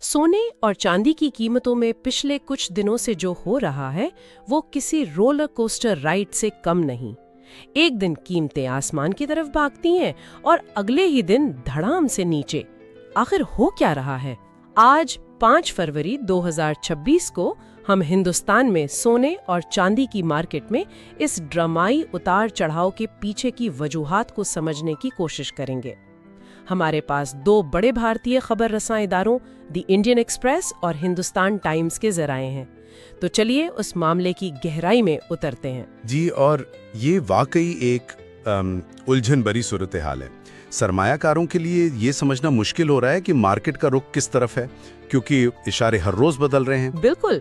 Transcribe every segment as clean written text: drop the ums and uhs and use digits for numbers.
सोने और चांदी की कीमतों में पिछले कुछ दिनों से जो हो रहा है वो किसी रोलर कोस्टर राइड से कम नहीं। एक दिन कीमतें आसमान की तरफ भागती हैं और अगले ही दिन धड़ाम से नीचे। आखिर हो क्या रहा है? आज 5 फरवरी 2026 को हम हिंदुस्तान में सोने और चांदी की मार्केट में इस ड्रामाई उतार चढ़ाव के पीछे की वजूहात को समझने की कोशिश करेंगे। हमारे पास 2 बड़े भारतीय खबर रसां इदारों द इंडियन एक्सप्रेस और हिंदुस्तान टाइम्स के जराए हैं। तो चलिए उस मामले की गहराई में उतरते हैं। जी, और ये वाकई एक उलझन भरी सूरत हाल है। सरमायाकारों के लिए ये समझना मुश्किल हो रहा है कि मार्केट का रुख किस तरफ है, क्योंकि इशारे हर रोज बदल रहे हैं। बिल्कुल,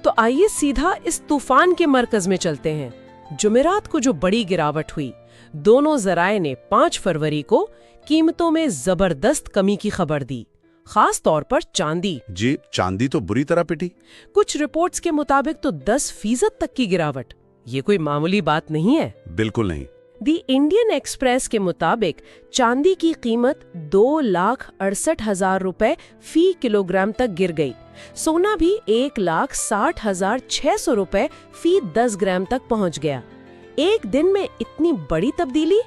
तो आइए सीधा इस तूफान के मरकज में चलते हैं। जुमेरात को जो बड़ी गिरावट हुई, दोनों जराए ने 5 फरवरी को कीमतों में जबरदस्त कमी की खबर दी, खास तौर पर चांदी। जी, चांदी तो बुरी तरह पिटी। कुछ रिपोर्ट्स के मुताबिक तो 10% तक की गिरावट। ये कोई मामूली बात नहीं है। बिल्कुल नहीं। दी इंडियन एक्सप्रेस के मुताबिक चांदी की कीमत 2,68,000 रुपए फी किलोग्राम तक गिर गई। सोना भी 1,60,600 रुपए फी 10 ग्राम तक पहुंच गया। एक दिन में इतनी बड़ी तब्दीली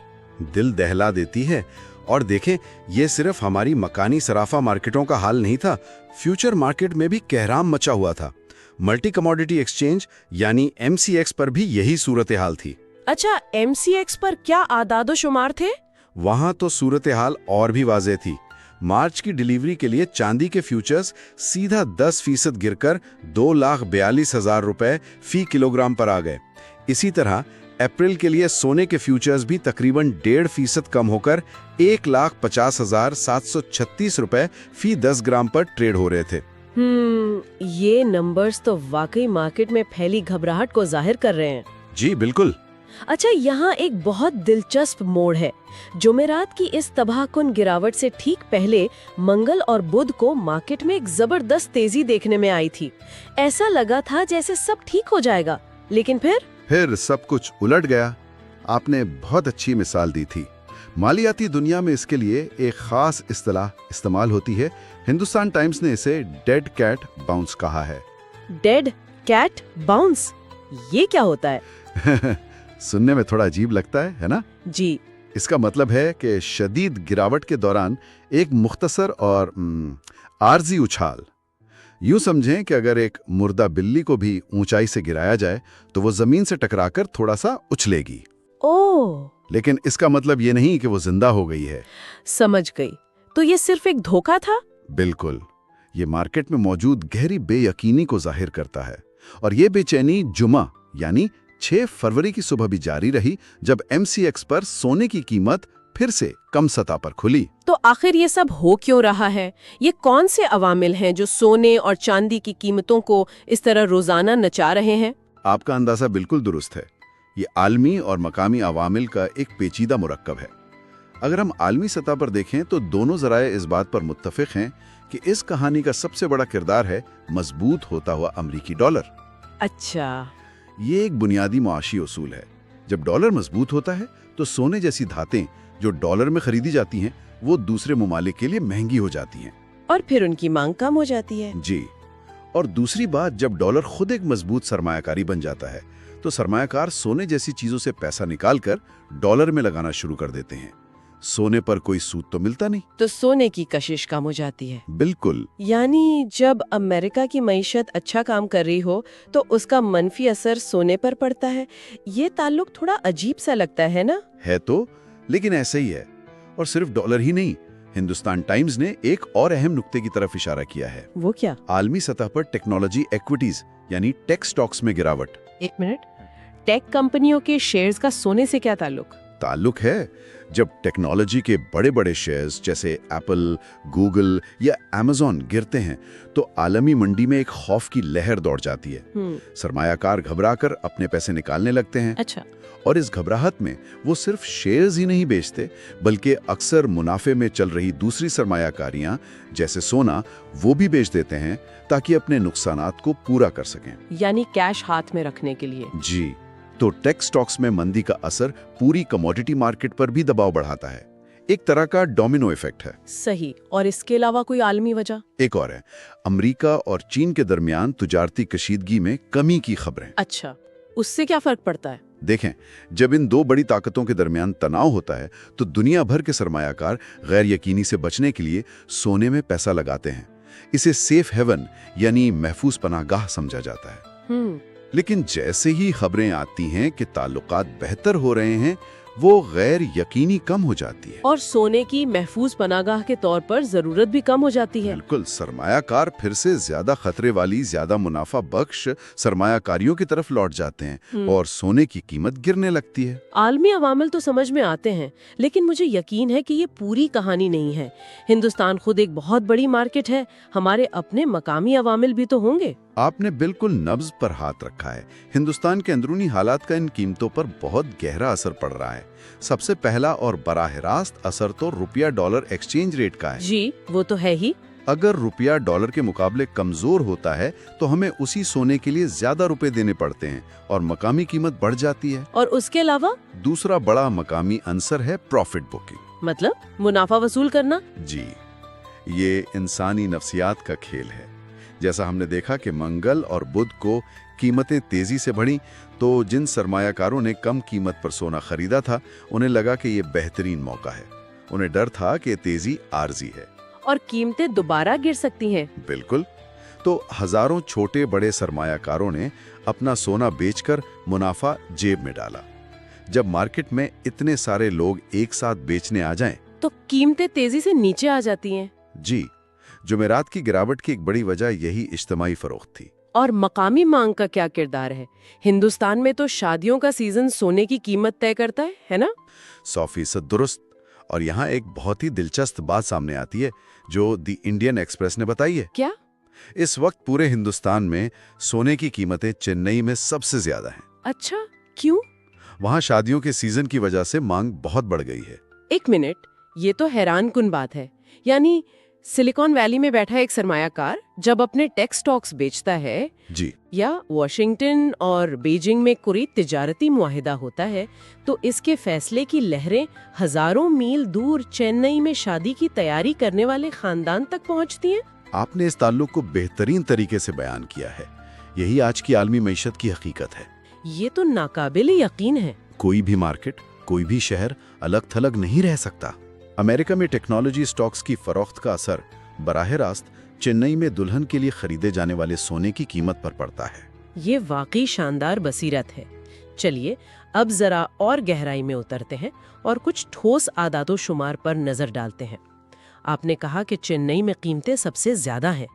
दिल दहला देती है। और देखें, ये सिर्फ हमारी मकानी सराफा मार्केटों का हाल नहीं था, फ्यूचर मार्केट में भी कहराम मचा हुआ था। मल्टी कमोडिटी एक्सचेंज यानी MCX पर भी यही सूरत हाल थी। अच्छा, MCX पर क्या आदादो शुमार थे? वहां तो सूरत हाल और भी वाज़ेह थी। मार्च की डिलीवरी के लिए चांदी के फ्यूचर्स सीधा 10% गिरकर 2,42,000 रुपए फी किलोग्राम पर आ गए। इसी तरह अप्रैल के लिए सोने के फ्यूचर्स भी तकरीबन 1.5% कम होकर 1,50,736 रुपए फी 10 ग्राम पर ट्रेड हो रहे थे। ये नंबर्स तो वाकई मार्केट में फैली घबराहट को जाहिर कर रहे हैं। जी बिल्कुल। अच्छा, यहाँ एक बहुत दिलचस्प मोड़ है। जुमेरात की इस तबाहकुन गिरावट से ठीक पहले मंगल और बुध को मार्केट में एक जबरदस्त तेजी देखने में आई थी। ऐसा लगा था जैसे सब ठीक हो जाएगा, लेकिन फिर सब कुछ उलट गया। आपने बहुत अच्छी मिसाल दी थी। मालियाती दुनिया में इसके लिए एक खास इस्तिलाह इस्तेमाल होती है। हिंदुस्तान टाइम्स ने इसे डेड कैट बाउंस कहा है। डेड कैट बाउंस, ये क्या होता है? सुनने में थोड़ा अजीब लगता है ना? जी। इसका मतलब है कि शदीद गिरावट के दौरान एक मुख्तसर और आर्जी उछाल। यूं समझें कि अगर एक मुर्दा बिल्ली को भी ऊंचाई से गिराया जाए तो वो जमीन से टकराकर थोड़ा सा उछलेगी। ओह! लेकिन इसका मतलब ये नहीं कि वो जिंदा हो गई है। समझ गई। तो ये सिर्फ एक धोखा था? बिल्कुल। ये मार्केट में मौजूद गहरी बेयकीनी को जाहिर करता है। और ये बेचैनी जुमा यानी 6 फरवरी की सुबह भी जारी रही, जब MCX पर सोने की कीमत फिर से कम सतह पर खुली। तो आखिर ये सब हो क्यों रहा है? ये कौन से अवामिल हैं जो सोने और चांदी की कीमतों को इस तरह रोजाना नचा रहे हैं? आपका अंदाजा बिल्कुल दुरुस्त है। ये आलमी और मकामी अवामिल का एक पेचीदा मुरक्कब है। अगर हम आलमी सतह पर देखें तो दोनों जराए इस बात पर मुत्तफिक हैं कि इस कहानी का सबसे बड़ा किरदार है मजबूत होता हुआ अमरीकी डॉलर। अच्छा, ये एक बुनियादी मुआशी उसूल है। जब डॉलर मजबूत होता है तो सोने जैसी धातें जो डॉलर में खरीदी जाती हैं वो दूसरे ममालिक के लिए महंगी हो जाती हैं और फिर उनकी मांग कम हो जाती है। जी। और दूसरी बात, जब डॉलर खुद एक मजबूत सरमायाकारी बन जाता है तो सरमायाकार सोने जैसी चीजों से पैसा निकालकर डॉलर में लगाना शुरू कर देते हैं। सोने पर कोई सूद तो मिलता नहीं, तो सोने की कशिश कम हो जाती है। बिल्कुल। यानी जब अमेरिका की मईशत अच्छा काम कर रही हो तो उसका मनफी असर सोने पर पड़ता है। ये ताल्लुक थोड़ा अजीब सा लगता है ना? है तो, लेकिन ऐसे ही है। और सिर्फ डॉलर ही नहीं, हिंदुस्तान टाइम्स ने एक और अहम नुक्ते की तरफ इशारा किया है। वो क्या? आलमी सतह पर टेक्नोलॉजी इक्विटीज यानी टेक स्टॉक्स में गिरावट। एक मिनट, टेक कंपनियों के शेयर्स का सोने से क्या ताल्लुक है? जब टेक्नोलॉजी के बड़े बड़े शेयर्स जैसे एप्पल, गूगल या अमेज़न गिरते हैं तो आलमी मंडी में एक खौफ की लहर दौड़ जाती है। सरमायाकार घबराकर अपने पैसे निकालने लगते हैं। अच्छा। और इस घबराहट में वो सिर्फ शेयर्स ही नहीं बेचते, बल्कि अक्सर मुनाफे में चल रही दूसरी सरमायाकारियां जैसे सोना वो भी बेच देते हैं ताकि अपने नुकसानात को पूरा कर सकें। यानी कैश हाथ में रखने के लिए। जी। तो टेक स्टॉक्स में मंदी का असर पूरी कमोडिटी मार्केट पर भी दबाव बढ़ाता है। एक तरह का डोमिनो इफेक्ट है। सही। और इसके अलावा कोई आलमी वजह? एक और है, अमेरिका और चीन के दरमियान तिजारती कशीदगी में कमी की खबरें। अच्छा, उससे क्या फर्क पड़ता है? देखें, जब इन दो बड़ी ताकतों के दरमियान तनाव होता है तो दुनिया भर के सरमायाकार गैर यकीनी से बचने के लिए सोने में पैसा लगाते हैं। इसे सेफ हेवन यानी महफूज पनाहगाह समझा जाता है। लेकिन जैसे ही खबरें आती हैं कि ताल्लुकात बेहतर हो रहे हैं, वो गैर यकीनी कम हो जाती है और सोने की महफूज पनागाह के तौर पर जरूरत भी कम हो जाती है। बिल्कुल, सरमायाकार फिर से ज्यादा खतरे वाली, ज्यादा मुनाफा बख्श सरमायाकारियों की तरफ लौट जाते हैं और सोने की कीमत गिरने लगती है। आलमी अवामिल तो समझ में आते हैं, लेकिन मुझे यकीन है कि ये पूरी कहानी नहीं है। हिंदुस्तान खुद एक बहुत बड़ी मार्केट है, हमारे अपने मकामी अवामिल भी तो होंगे। आपने बिल्कुल नब्ज पर हाथ रखा है। हिंदुस्तान के अंदरूनी हालात का इन कीमतों पर बहुत गहरा असर पड़ रहा है। सबसे पहला और बराह रास्त असर तो रुपया डॉलर एक्सचेंज रेट का है। जी, वो तो है ही। अगर रुपया डॉलर के मुकाबले कमजोर होता है तो हमें उसी सोने के लिए ज्यादा रुपए देने पड़ते हैं और मकामी कीमत बढ़ जाती है। और उसके अलावा दूसरा बड़ा मकामी अंसर है प्रॉफिट बुकिंग, मतलब मुनाफा वसूल करना। जी, ये इंसानी नफ्सियात का खेल है। जैसा हमने देखा कि मंगल और बुध को कीमतें तेजी से बढ़ी, तो जिन सरमायाकारों ने कम कीमत पर सोना खरीदा था, उन्हें लगा कि ये बेहतरीन मौका है। उन्हें डर था कि तेजी आर्जी है और कीमतें दोबारा गिर सकती हैं। बिल्कुल। तो हजारों छोटे बड़े सरमायाकारों ने अपना सोना बेचकर मुनाफा जेब में डाला। जब मार्केट में इतने सारे लोग एक साथ बेचने आ जाएं, तो कीमतें तेजी से नीचे आ जाती हैं। जी, जुमेरात की गिरावट की एक बड़ी वजह यही इज्तिमाई फरोख्त थी। और मकामी मांग का क्या किरदार है? हिंदुस्तान में तो शादियों का सीजन सोने की कीमत तय करता है ना? 100% दुरुस्त। और यहाँ एक बहुत ही दिलचस्प बात सामने आती है जो दी इंडियन एक्सप्रेस ने बताई है। क्या? इस वक्त पूरे हिंदुस्तान में सोने की कीमतें चेन्नई में सबसे ज्यादा हैं। अच्छा, क्यों? वहाँ शादियों के सीजन की वजह से मांग बहुत बढ़ गई है। एक मिनट, ये तो हैरानकुन बात है। यानी सिलिकॉन वैली में बैठा एक सरमायाकार जब अपने टेक स्टॉक्स बेचता है, जी, या वॉशिंगटन और बीजिंग में कोई तिजारती मुआहिदा होता है, तो इसके फैसले की लहरें हजारों मील दूर चेन्नई में शादी की तैयारी करने वाले खानदान तक पहुंचती हैं। आपने इस ताल्लुक को बेहतरीन तरीके से बयान किया है। यही आज की आलमी मईशत की हकीकत है। ये तो नाकाबिले यकीन है। कोई भी मार्केट, कोई भी शहर अलग थलग नहीं रह सकता। अमेरिका में टेक्नोलॉजी स्टॉक्स की फरोख्त का असर बराह रास्त चेन्नई में दुल्हन के लिए खरीदे जाने वाले सोने की कीमत पर पड़ता है। ये वाकई शानदार बसीरत है। चलिए अब जरा और गहराई में उतरते हैं और कुछ ठोस आदातो शुमार पर नजर डालते हैं। आपने कहा कि चेन्नई में कीमतें सबसे ज्यादा हैं।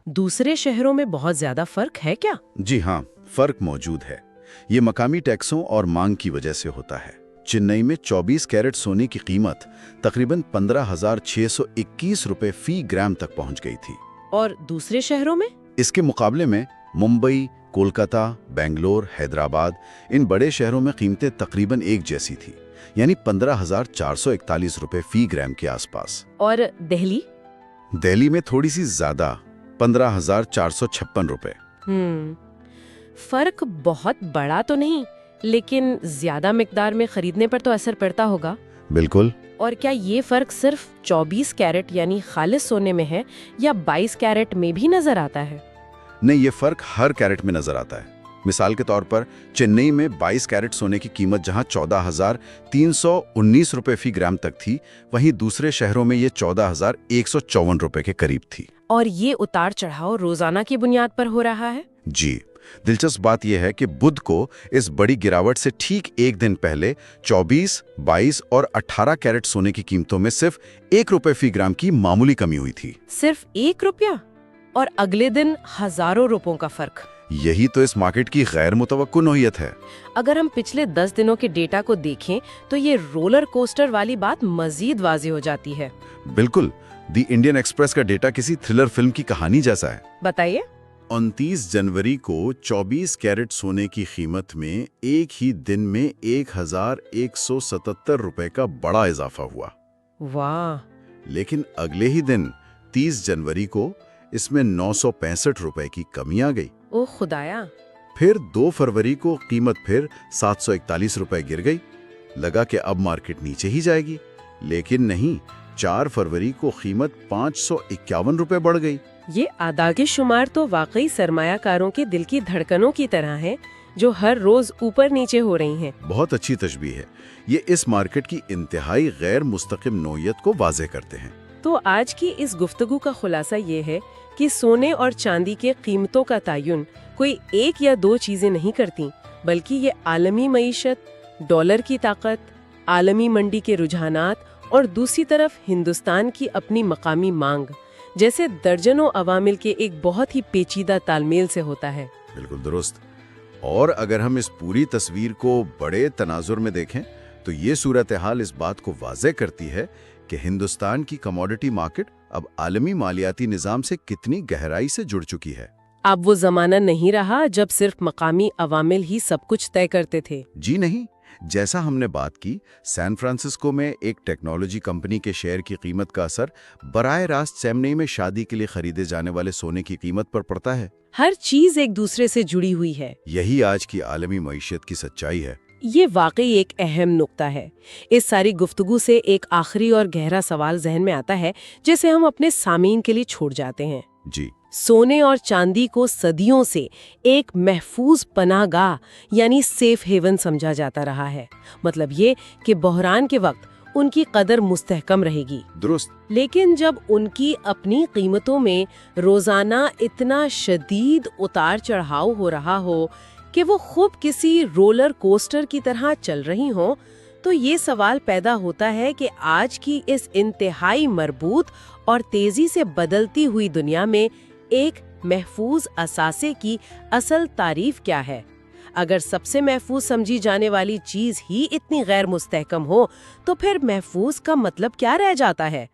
दूसरे शहरों में बहुत ज्यादा फर्क है क्या? जी हाँ, फर्क मौजूद है। ये मकामी टैक्सों और मांग की वजह से होता है। चेन्नई में 24 कैरेट सोने की कीमत तकरीबन 15,621 रुपए फी ग्राम तक पहुंच गई थी। और दूसरे शहरों में? इसके मुकाबले में मुंबई, कोलकाता, बेंगलोर, हैदराबाद, इन बड़े शहरों में कीमतें तकरीबन एक जैसी थी, यानी 15,441 रुपए फी ग्राम के आसपास। और दिल्ली? दिल्ली में थोड़ी सी ज्यादा, 15,456 रुपए। फर्क बहुत बड़ा तो नहीं, लेकिन ज्यादा मिकदार में खरीदने पर तो असर पड़ता होगा। बिल्कुल। और क्या ये फर्क सिर्फ 24 कैरेट यानी खालिस सोने में है या 22 कैरेट में भी नजर आता है? नहीं, ये फर्क हर कैरेट में नजर आता है। मिसाल के तौर पर चेन्नई में 22 कैरेट सोने की कीमत जहां 14,319 रुपए फी ग्राम तक थी, वहीं दूसरे शहरों में ये 14,154 रुपए के करीब थी। और ये उतार चढ़ाव रोजाना की बुनियाद पर हो रहा है? जी। दिलचस्प बात यह है कि बुध को इस बड़ी गिरावट से ठीक एक दिन पहले 24, 22 और 18 कैरेट सोने की कीमतों में सिर्फ 1 रुपए फी ग्राम की मामूली कमी हुई थी। सिर्फ 1 रुपया? और अगले दिन हजारों रुपयों का फर्क। यही तो इस मार्केट की गैर मुतवक्को नौइयत है। अगर हम पिछले 10 दिनों के डेटा को देखें तो ये रोलर कोस्टर वाली बात मजीद वाज़ेह हो जाती है। बिल्कुल। दी इंडियन एक्सप्रेस का डेटा किसी थ्रिलर फिल्म की कहानी जैसा है। बताइए। 29 जनवरी को 24 कैरेट सोने की कीमत में एक ही दिन में 1,177 रुपए का बड़ा इजाफा हुआ। वाह! लेकिन अगले ही दिन 30 जनवरी को इसमें 965 रुपए की कमी आ गई। ओह खुदाया! फिर 2 फरवरी को कीमत फिर 741 रुपए गिर गई। लगा कि अब मार्केट नीचे ही जाएगी, लेकिन नहीं, 4 फरवरी को कीमत 551 रुपए बढ़ गई। ये आदागे शुमार तो वाकई सरमायाकारों के दिल की धड़कनों की तरह हैं, जो हर रोज ऊपर नीचे हो रही हैं। बहुत अच्छी तशबीह है। ये इस मार्केट की इंतहाई गैर मुस्तकिम नौयत को वाज़ेह करते हैं। तो आज की इस गुफ्तगू का खुलासा ये है कि सोने और चांदी के कीमतों का तयन कोई एक या दो चीजें नहीं करती, बल्कि ये आलमी मईशत, डॉलर की ताकत, आलमी मंडी के रुझानात और दूसरी तरफ हिंदुस्तान की अपनी मकामी मांग जैसे दर्जनों अवामिल के एक बहुत ही पेचीदा तालमेल से होता है। बिल्कुल दुरुस्त। और अगर हम इस पूरी तस्वीर को बड़े तनाजुर में देखें तो ये सूरत हाल इस बात को वाज़ेह करती है कि हिंदुस्तान की कमोडिटी मार्केट अब आलमी मालियाती निज़ाम से कितनी गहराई से जुड़ चुकी है। अब वो जमाना नहीं रहा जब सिर्फ मकामी अवामिल ही सब कुछ तय करते थे। जी नहीं, जैसा हमने बात की, सैन फ्रांसिस्को में एक टेक्नोलॉजी कंपनी के शेयर की कीमत का असर बराह रास्त चेन्नई में शादी के लिए खरीदे जाने वाले सोने की कीमत पर पड़ता है। हर चीज एक दूसरे से जुड़ी हुई है। यही आज की आलमी मईशत की सच्चाई है। ये वाकई एक अहम नुक्ता है। इस सारी गुफ्तगू से एक आखिरी और गहरा सवाल जहन में आता है, जिसे हम अपने सामीन के लिए छोड़ जाते हैं। जी, सोने और चांदी को सदियों से एक महफूज पनाहगाह यानी सेफ हेवन समझा जाता रहा है। मतलब ये कि बहरान के वक्त उनकी कदर मुस्तहकम रहेगी। दुरुस्त। लेकिन जब उनकी अपनी कीमतों में रोजाना इतना शदीद उतार चढ़ाव हो रहा हो कि वो खूब किसी रोलर कोस्टर की तरह चल रही हों, तो ये सवाल पैदा होता है कि आज की इस इंतहाई मरबूत और तेजी से बदलती हुई दुनिया में एक महफूज असासे की असल तारीफ क्या है। अगर सबसे महफूज समझी जाने वाली चीज ही इतनी गैर मुस्तहकम हो, तो फिर महफूज का मतलब क्या रह जाता है।